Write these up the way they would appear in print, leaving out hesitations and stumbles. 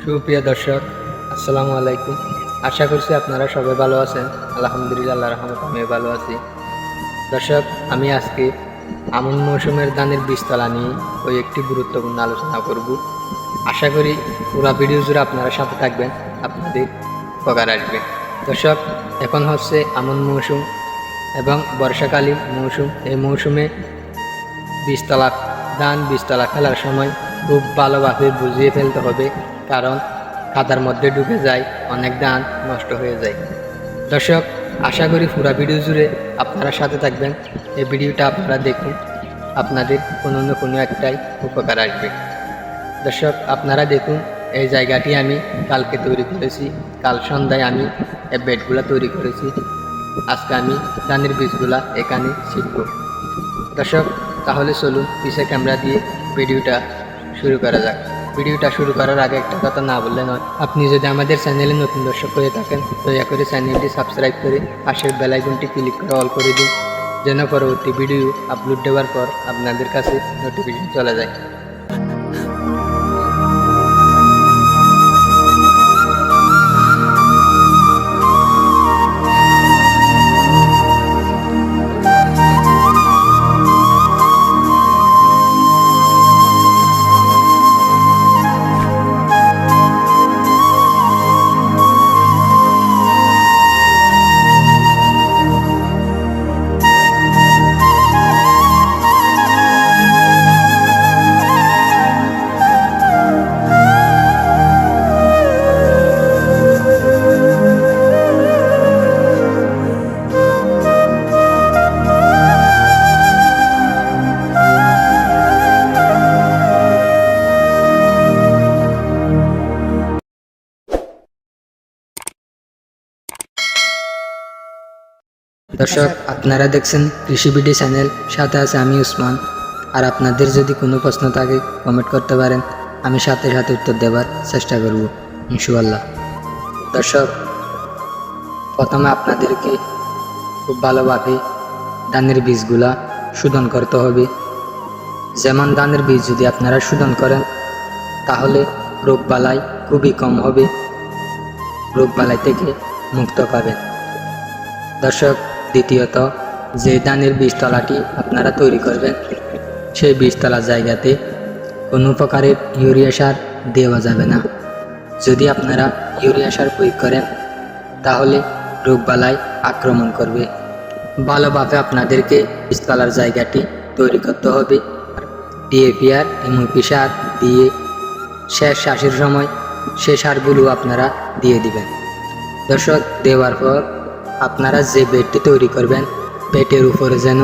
সুপ্রিয় দর্শক, আসসালামু আলাইকুম। আশা করছি আপনারা সবাই ভালো আছেন। আলহামদুলিল্লাহ, আল্লাহর রহমতে আমিও ভালো আছি। দর্শক, আমি আজকে আমন মৌসুমের ধানের বীজতলা নিয়ে একটি গুরুত্বপূর্ণ আলোচনা করব। আশা করি পুরো ভিডিও জুড়ে আপনারা সাথে থাকবেন, আপনাদের উপকার আসবে। দর্শক, এখন হচ্ছে আমন মৌসুম এবং বর্ষাকালীন মৌসুম। এই মৌসুমে বীজতলা ফেলার সময় খুব ভালোভাবে বুঝিয়ে ফেলতে হবে, কারণ কাদার মধ্যে ডুবে যায়, অনেক ধান নষ্ট হয়ে যায়। দর্শক, আশা করি পুরো ভিডিও জুড়ে আপনারা সাথে থাকবেন। এই ভিডিওটা আপনারা দেখুন, আপনাদের কোনো না কোনো একটাই উপকার আসবে। দর্শক, আপনারা দেখুন, এই জায়গাটি আমি কালকে তৈরি করেছি। কাল সন্ধ্যায় আমি এই বেডগুলো তৈরি করেছি। আজকে আমি ধানের বীজগুলা এখানে ছিটব। দর্শক, তাহলে চলুন পিছে ক্যামেরা দিয়ে ভিডিওটা শুরু করা যাক। ভিডিওটা শুরু করার আগে একটা কথা না বললে নয়, আপনি যদি আমাদের চ্যানেলে নতুন দর্শক হয়ে থাকেন, দয়া করে চ্যানেলটি সাবস্ক্রাইব করে পাশের বেল আইকনটি ক্লিক করে অল করে দিন, যেন পরবর্তী ভিডিও আপলোড দেওয়ার পর আপনাদের কাছে নোটিফিকেশন চলে যায়। দর্শক, আপনারা দেখছেন কৃষি বিডি চ্যানেল, সাথে আছে আমি উসমান। আর আপনাদের যদি কোনো প্রশ্ন থাকে কমেন্ট করতে পারেন, আমি সাথে সাথে উত্তর দেওয়ার চেষ্টা করব ইনশাআল্লাহ। দর্শক, প্রথমে আপনাদেরকে খুব ভালোভাবে ধানের বীজগুলা শোধন করতে হবে। যেমন ধানের বীজ যদি আপনারা শোধন করেন, তাহলে রোগবালাই খুবই কম হবে, রোগবালাই থেকে মুক্ত পাবেন। দর্শক, দ্বিতীয়ত, যে ধানের বীজতলাটি আপনারা তৈরি করবেন, সেই বীজতলার জায়গাতে কোনো প্রকারের ইউরিয়া সার দেওয়া যাবে না। যদি আপনারা ইউরিয়া সার প্রয়োগ করেন, তাহলে রোগবালাই আক্রমণ করবে। ভালোভাবে আপনাদেরকে বীজতলার জায়গাটি তৈরি করতে হবে। ডিএপি আর এমওপি সার দিয়ে শেষ চাষের সময় সে সারগুলো আপনারা দিয়ে দিবেন। দর্শক, দেওয়ার পর আপনারা যে বেডটি তৈরি করবেন, বেডের উপরে যেন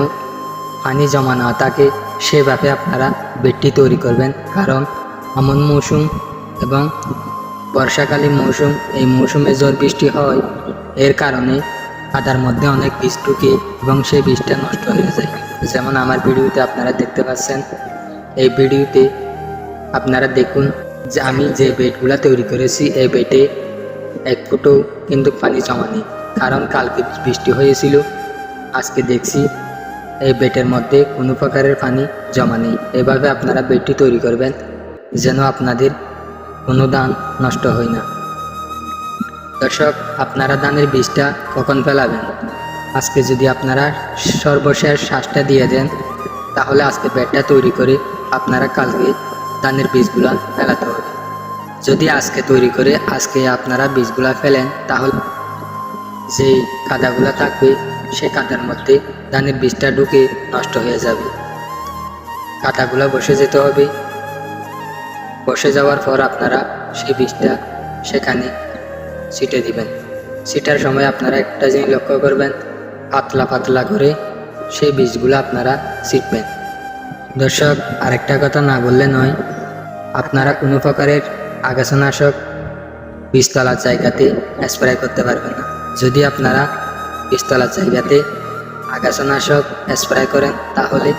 পানি জমা না থাকে, সেভাবে আপনারা বেডটি তৈরি করবেন। কারণ আমন মৌসুম এবং বর্ষাকালীন মৌসুম, এই মৌসুমে ঝড় বৃষ্টি হয়, এর কারণে কাদার মধ্যে অনেক বীজ ঢুকে এবং সেই বীজটা নষ্ট হয়ে যায়। যেমন আমার ভিডিওতে আপনারা দেখতে পাচ্ছেন। এই ভিডিওতে আপনারা দেখুন যে আমি যে বেডগুলো তৈরি করেছি, এই বেডে এক ফুটও কিন্তু পানি জমা নেই, কারণ কালকে বৃষ্টি হয়েছিল। আজকে দেখছি এই বেডের মধ্যে কোনো প্রকারের পানি জমা নেই। এভাবে আপনারা বেডটি তৈরি করবেন, যেন আপনাদের কোনো ধান নষ্ট হয় না। দর্শক, আপনারা ধানের বীজটা কখন ফেলাবেন? আজকে যদি আপনারা সর্বশেষ শ্বাসটা দিয়ে দেন, তাহলে আজকে বেডটা তৈরি করে আপনারা কালকে ধানের বীজগুলা ফেলাতে হবে। যদি আজকে তৈরি করে আজকে আপনারা বীজগুলা ফেলেন, তাহলে যে কাদাগুলা থাকবে, সে কাদার মধ্যে ধানের বীজটা ঢুকে নষ্ট হয়ে যাবে। কাদাগুলা বসে যেতে হবে। বসে যাওয়ার পর আপনারা সেই বীজটা সেখানে ছিটে দিবেন। ছিটার সময় আপনারা একটা জিনিস লক্ষ্য করবেন, পাতলা পাতলা করে সেই বীজগুলো আপনারা ছিটবেন। দর্শক, আরেকটা কথা না বললে নয়, আপনারা কোনো প্রকারের আগাছানাশক বীজতলার জায়গাতে স্প্রে করতে পারবেন না। যদি আপনারা বীজতলার জায়গাতে আগাছানাশক স্প্রে করেন, তাহলে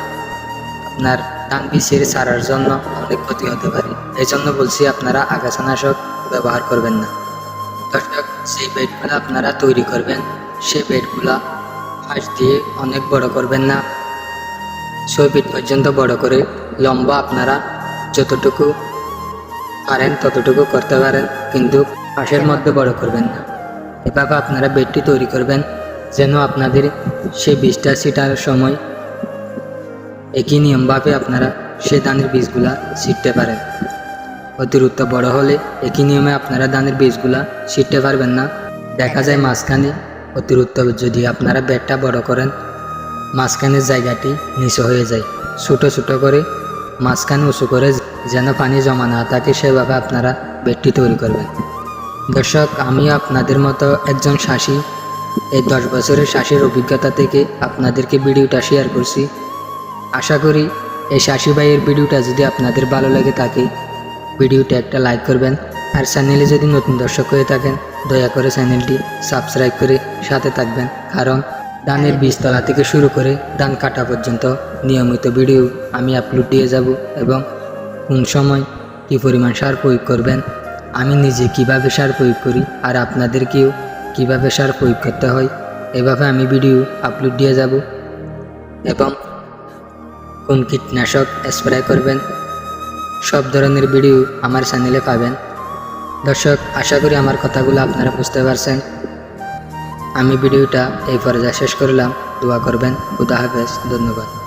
আপনার ধান বীজের চারার জন্য অনেক ক্ষতি হতে পারে। এই জন্য বলছি, আপনারা আগাছানাশক ব্যবহার করবেন না। দর্শক, সেই বেডগুলো আপনারা তৈরি করবেন, সেই বেডগুলা ফাঁস দিয়ে অনেক বড় করবেন না, 6 ফিট পর্যন্ত বড় করে লম্বা আপনারা যতটুকু পারেন ততটুকু করতে পারেন, কিন্তু পাশের মধ্যে বড় করবেন না। এভাবে আপনারা বেডটি তৈরি করবেন যেন আপনাদের সেই বীজটা ছিটার সময় একই নিয়মভাবে আপনারা সেই ধানের বীজগুলা ছিটতে পারেন। অতিরিক্ত বড় হলে একই নিয়মে আপনারা ধানের বীজগুলা ছিটতে পারবেন না। দেখা যায় মাঝখানে অতিরিক্ত যদি আপনারা বেডটা বড় করেন, মাঝখানের জায়গাটি নিচু হয়ে যায়। ছোটো ছোটো করে মাঝখানে উঁচু করে যেন পানি জমা না থাকে সেভাবে আপনারা বেডটি তৈরি করবেন। দর্শক, আমি আপনাদের মতো একজন চাষি, এই 10 বছরের চাষির অভিজ্ঞতা থেকে আপনাদেরকে ভিডিওটা শেয়ার করছি। আশা করি এই চাষি ভাইয়ের ভিডিওটা যদি আপনাদের ভালো লাগে থাকে, ভিডিওটা একটা লাইক করবেন। আর চ্যানেলে যদি নতুন দর্শক হয়ে থাকেন, দয়া করে চ্যানেলটি সাবস্ক্রাইব করে সাথে থাকবেন, কারণ ধানের বীজতলা থেকে শুরু করে ধান কাটা পর্যন্ত নিয়মিত ভিডিও আমি আপলোড দিয়ে যাব। এবং কোন সময় কী পরিমাণ সার প্রয়োগ করবেন, আমি নিজে কিভাবে সার প্রয়োগ করি আর আপনাদেরকেও কিভাবে সার প্রয়োগ করতে হয়, এভাবে আমি ভিডিও আপলোড দিয়ে যাব। এবং কোন কীটনাশক স্প্রে করবেন, সব ধরনের ভিডিও আমার চ্যানেলে পাবেন। দর্শক, আশা করি আমার কথাগুলো আপনারা বুঝতে পারছেন। আমি ভিডিওটা এই পর্যায়ে শেষ করলাম। দোয়া করবেন। খুদা হাফেজ। ধন্যবাদ।